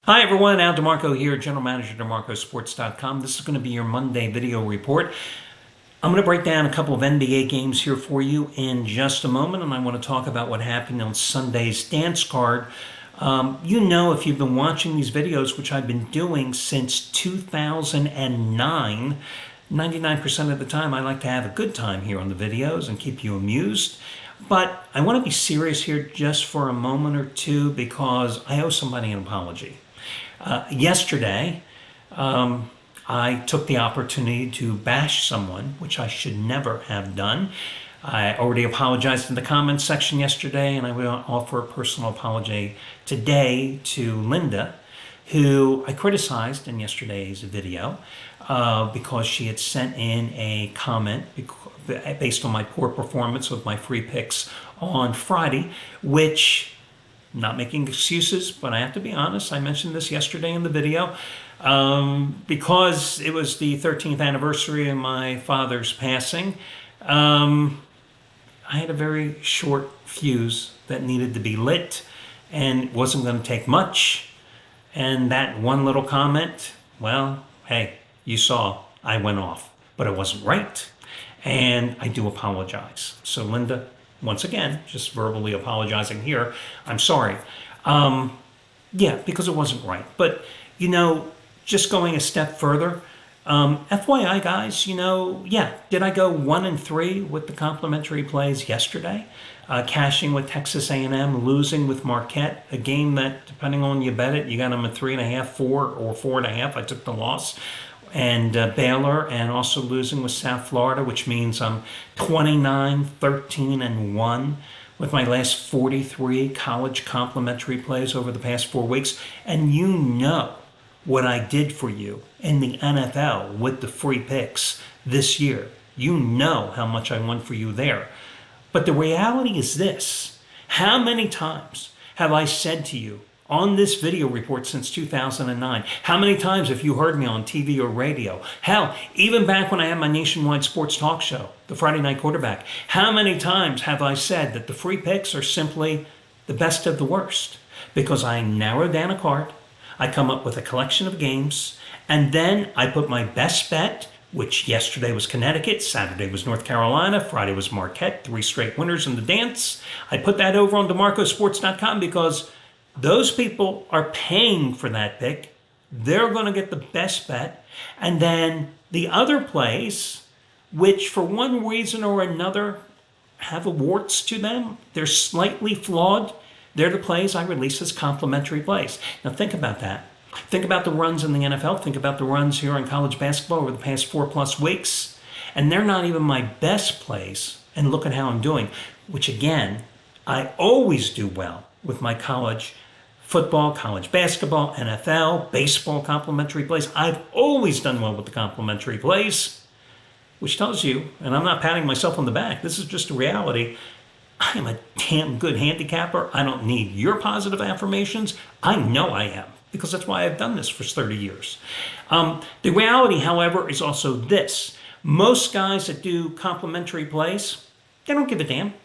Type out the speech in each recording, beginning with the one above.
Hi everyone, Al DeMarco here, General Manager at DeMarcoSports.com. This is going to be your Monday video report. I'm going to break down a couple of NBA games here for you in just a moment, and I want to talk about what happened on Sunday's dance card. If you've been watching these videos, which I've been doing since 2009, 99% of the time I like to have a good time here on the videos and keep you amused. But I want to be serious here just for a moment or two because I owe somebody an apology. Yesterday, I took the opportunity to bash someone, which I should never have done. I already apologized in the comments section yesterday, and I will offer a personal apology today to Linda, who I criticized in yesterday's video because she had sent in a comment based on my poor performance with my free picks on Friday, which, not making excuses, but I have to be honest, I mentioned this yesterday in the video, because it was the 13th anniversary of my father's passing. I had a very short fuse that needed to be lit, and it wasn't going to take much. And that one little comment, well, hey, you saw I went off, but it wasn't right. And I do apologize. So Linda, once again, just verbally apologizing here, I'm sorry. Because it wasn't right. But, just going a step further, FYI guys, did I go 1-3 with the complimentary plays yesterday? Cashing with Texas A&M, losing with Marquette, a game that, depending on you bet it, you got them at 3.5, 4, or 4.5. I took the loss. And Baylor, and also losing with South Florida, which means I'm 29-13-1 with my last 43 college complimentary plays over the past 4 weeks. And you know what I did for you in the NFL with the free picks this year. You know how much I won for you there. But the reality is this: how many times have I said to you on this video report since 2009? How many times have you heard me on TV or radio? Hell, even back when I had my nationwide sports talk show, the Friday Night Quarterback, how many times have I said that the free picks are simply the best of the worst? Because I narrow down a card, I come up with a collection of games, and then I put my best bet, which yesterday was Connecticut, Saturday was North Carolina, Friday was Marquette, 3 straight winners in the dance. I put that over on DeMarcoSports.com because those people are paying for that pick. They're going to get the best bet. And then the other plays, which for one reason or another have warts to them, they're slightly flawed, they're the plays I release as complimentary plays. Now think about that. Think about the runs in the NFL. Think about the runs here in college basketball over the past 4+ weeks. And they're not even my best plays. And look at how I'm doing, which again, I always do well with my college football, college basketball, NFL, baseball complimentary plays. I've always done well with the complimentary plays, which tells you, and I'm not patting myself on the back, this is just a reality, I am a damn good handicapper. I don't need your positive affirmations. I know I am, because that's why I've done this for 30 years. The reality, however, is also this: most guys that do complimentary plays, they don't give a damn.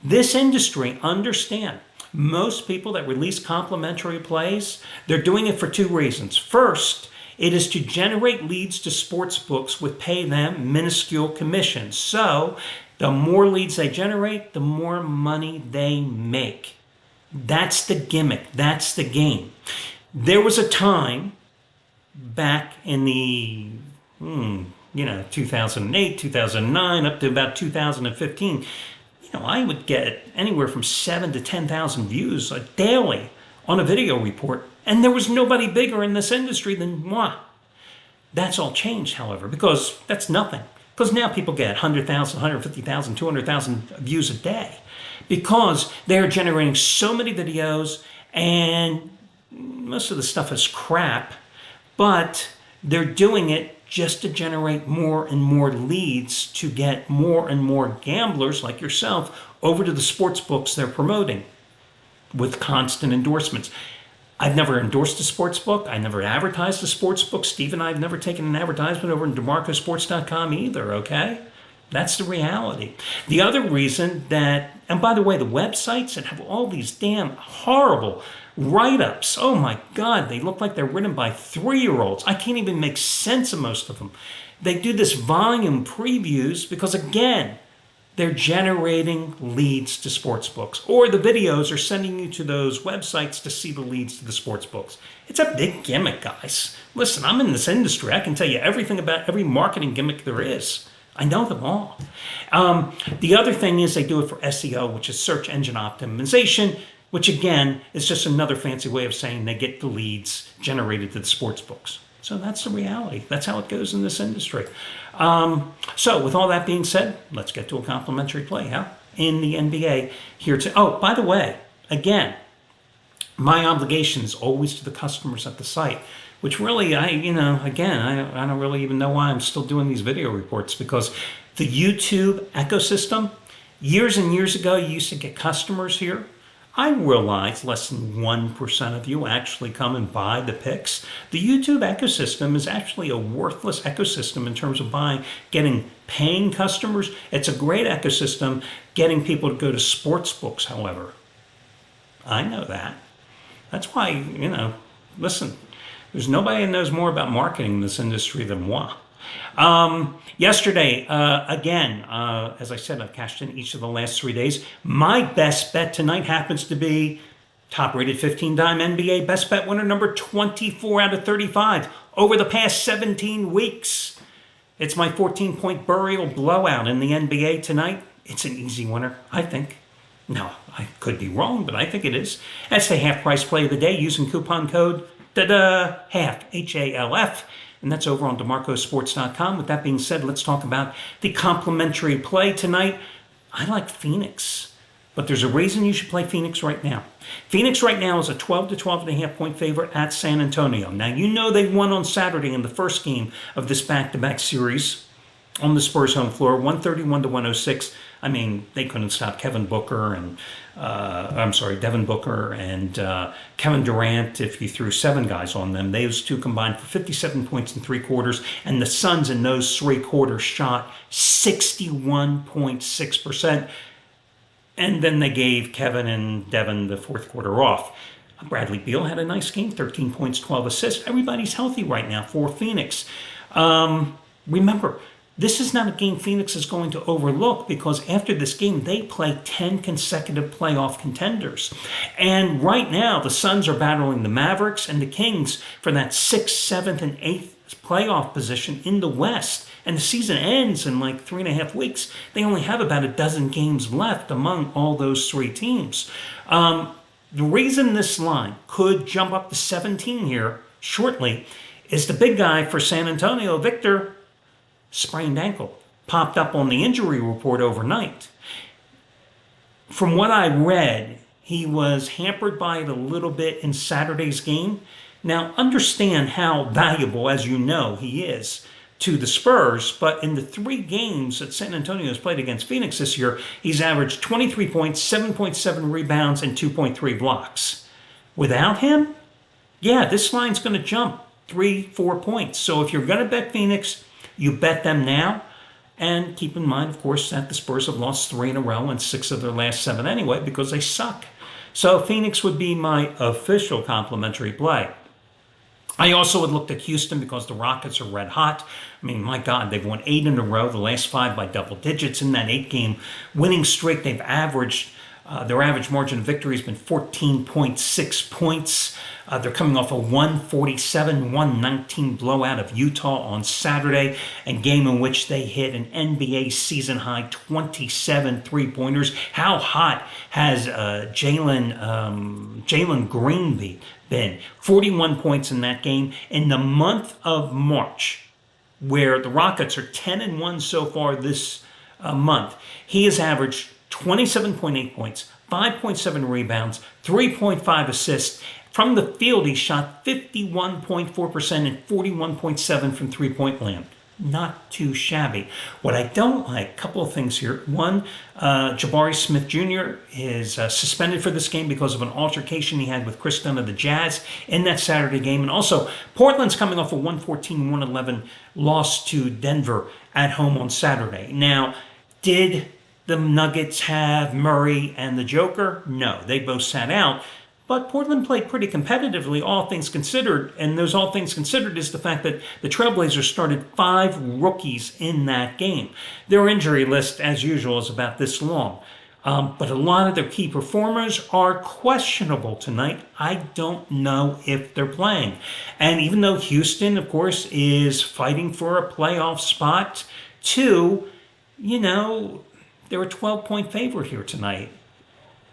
This industry, understand, most people that release complimentary plays, they're doing it for 2 reasons. First, it is to generate leads to sports books with pay them minuscule commissions. So the more leads they generate, the more money they make. That's the gimmick. That's the game. There was a time back in the 2008, 2009, up to about 2015, I would get anywhere from 7,000 to 10,000 views daily on a video report, and there was nobody bigger in this industry than moi. That's all changed, however, because that's nothing. Because now people get 100,000, 150,000, 200,000 views a day because they're generating so many videos, and most of the stuff is crap, but they're doing it just to generate more and more leads to get more and more gamblers like yourself over to the sports books they're promoting with constant endorsements. I've never endorsed a sports book. I never advertised a sports book. Steve and I have never taken an advertisement over in DeMarcoSports.com either, okay? That's the reality. The other reason that, and by the way, the websites that have all these damn horrible write-ups, oh my God, they look like they're written by 3-year-olds. I can't even make sense of most of them. They do this volume previews because, again, they're generating leads to sports books, or the videos are sending you to those websites to see the leads to the sports books. It's a big gimmick, guys. Listen, I'm in this industry. I can tell you everything about every marketing gimmick there is. I know them all. The other thing is they do it for SEO, which is search engine optimization, which again is just another fancy way of saying they get the leads generated to the sports books. So that's the reality. That's how it goes in this industry. So with all that being said, let's get to a complimentary play, huh? In the NBA here to, oh, by the way, again, my obligation is always to the customers at the site, which really, I don't really even know why I'm still doing these video reports, because the YouTube ecosystem, years and years ago, you used to get customers here. I realize less than 1% of you actually come and buy the picks. The YouTube ecosystem is actually a worthless ecosystem in terms of getting paying customers. It's a great ecosystem getting people to go to sports books, however. I know that. That's why, listen, there's nobody that knows more about marketing in this industry than moi. Yesterday, again, as I said, I've cashed in each of the last 3 days. My best bet tonight happens to be top-rated 15-time NBA Best Bet winner number 24 out of 35 over the past 17 weeks. It's my 14-point burial blowout in the NBA tonight. It's an easy winner, I think. No, I could be wrong, but I think it is. That's the half-price play of the day using coupon code HALF, H-A-L-F. And that's over on DeMarcosports.com. With that being said, let's talk about the complimentary play tonight. I like Phoenix, but there's a reason you should play Phoenix right now. Phoenix right now is a 12 to 12.5 point favorite at San Antonio. Now, you know they won on Saturday in the first game of this back-to-back series on the Spurs home floor, 131 to 106. I mean, they couldn't stop Devin Booker and Kevin Durant. If you threw 7 guys on them, those two combined for 57 points in 3 quarters, and the Suns in those 3 quarters shot 61.6%. And then they gave Kevin and Devin the 4th quarter off. Bradley Beal had a nice game, 13 points, 12 assists. Everybody's healthy right now for Phoenix. Remember, this is not a game Phoenix is going to overlook, because after this game, they play 10 consecutive playoff contenders. And right now, the Suns are battling the Mavericks and the Kings for that 6th, 7th, and 8th playoff position in the West. And the season ends in like 3.5 weeks. They only have about a dozen games left among all those 3 teams. The reason this line could jump up to 17 here shortly is the big guy for San Antonio, Victor, sprained ankle, popped up on the injury report overnight. From what I read, he was hampered by it a little bit in Saturday's game. Now, understand how valuable, as you know, he is to the Spurs, but in the 3 games that San Antonio has played against Phoenix this year, he's averaged 23 points, 7.7 rebounds, and 2.3 blocks. Without him, yeah, this line's going to jump 3-4 points. So if you're going to bet Phoenix, you bet them now. And keep in mind, of course, that the Spurs have lost 3 in a row and 6 of their last 7 anyway, because they suck. So Phoenix would be my official complimentary play. I also would look at Houston because the Rockets are red hot. I mean, my God, they've won 8 in a row, the last 5 by double digits. In that 8-game winning streak, they've averaged, their average margin of victory has been 14.6 points. They're coming off a 147-119 blowout of Utah on Saturday, a game in which they hit an NBA season-high 27 three-pointers. How hot has Jalen Green been? 41 points in that game. In the month of March, where the Rockets are 10-1 so far this month, he has averaged 27.8 points, 5.7 rebounds, 3.5 assists. From the field, he shot 51.4% and 41.7% from three-point land. not too shabby. What I don't like, a couple of things here. One, Jabari Smith Jr. is suspended for this game because of an altercation he had with Chris Dunn of the Jazz in that Saturday game. And also, Portland's coming off a 114-111 loss to Denver at home on Saturday. Now, did the Nuggets have Murray and the Joker? No, they both sat out. But Portland played pretty competitively, all things considered. And those all things considered is the fact that the Trailblazers started 5 rookies in that game. Their injury list, as usual, is about this long. But a lot of their key performers are questionable tonight. I don't know if they're playing. And even though Houston, of course, is fighting for a playoff spot, too, they're a 12-point favorite here tonight.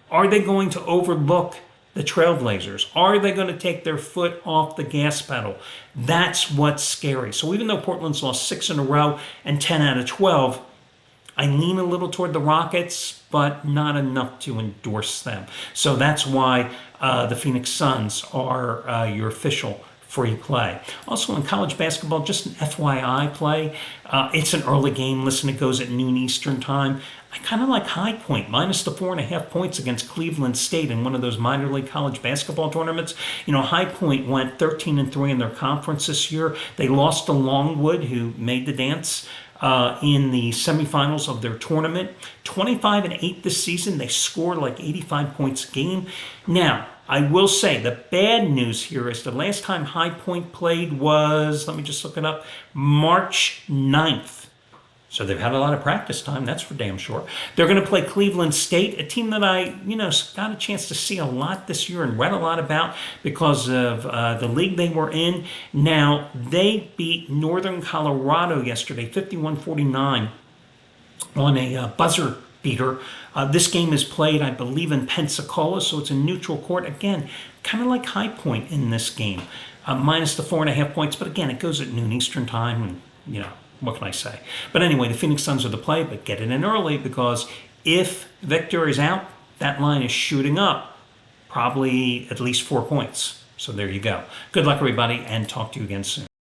Are they going to overlook the Trailblazers? Are they going to take their foot off the gas pedal? That's what's scary. So even though Portland's lost 6 in a row and 10 out of 12, I lean a little toward the Rockets, but not enough to endorse them. So that's why the Phoenix Suns are your official free play. Also in college basketball, just an FYI play. It's an early game. Listen, it goes at noon Eastern time. I kind of like High Point, minus the 4.5 points against Cleveland State in one of those minor league college basketball tournaments. High Point went 13-3 in their conference this year. They lost to Longwood, who made the dance in the semifinals of their tournament. 25-8 this season. They scored like 85 points a game. Now, I will say the bad news here is the last time High Point played was, let me just look it up, March 9th. So they've had a lot of practice time, that's for damn sure. They're going to play Cleveland State, a team that I, got a chance to see a lot this year and read a lot about because of the league they were in. Now, they beat Northern Colorado yesterday, 51-49, on a buzzer beater. This game is played, I believe, in Pensacola, so it's a neutral court. Again, kind of like High Point in this game, minus the 4.5 points. But again, it goes at noon Eastern time, and, what can I say? But anyway, the Phoenix Suns are the play, but get it in early because if Victor is out, that line is shooting up, probably at least 4 points. So there you go. Good luck, everybody, and talk to you again soon.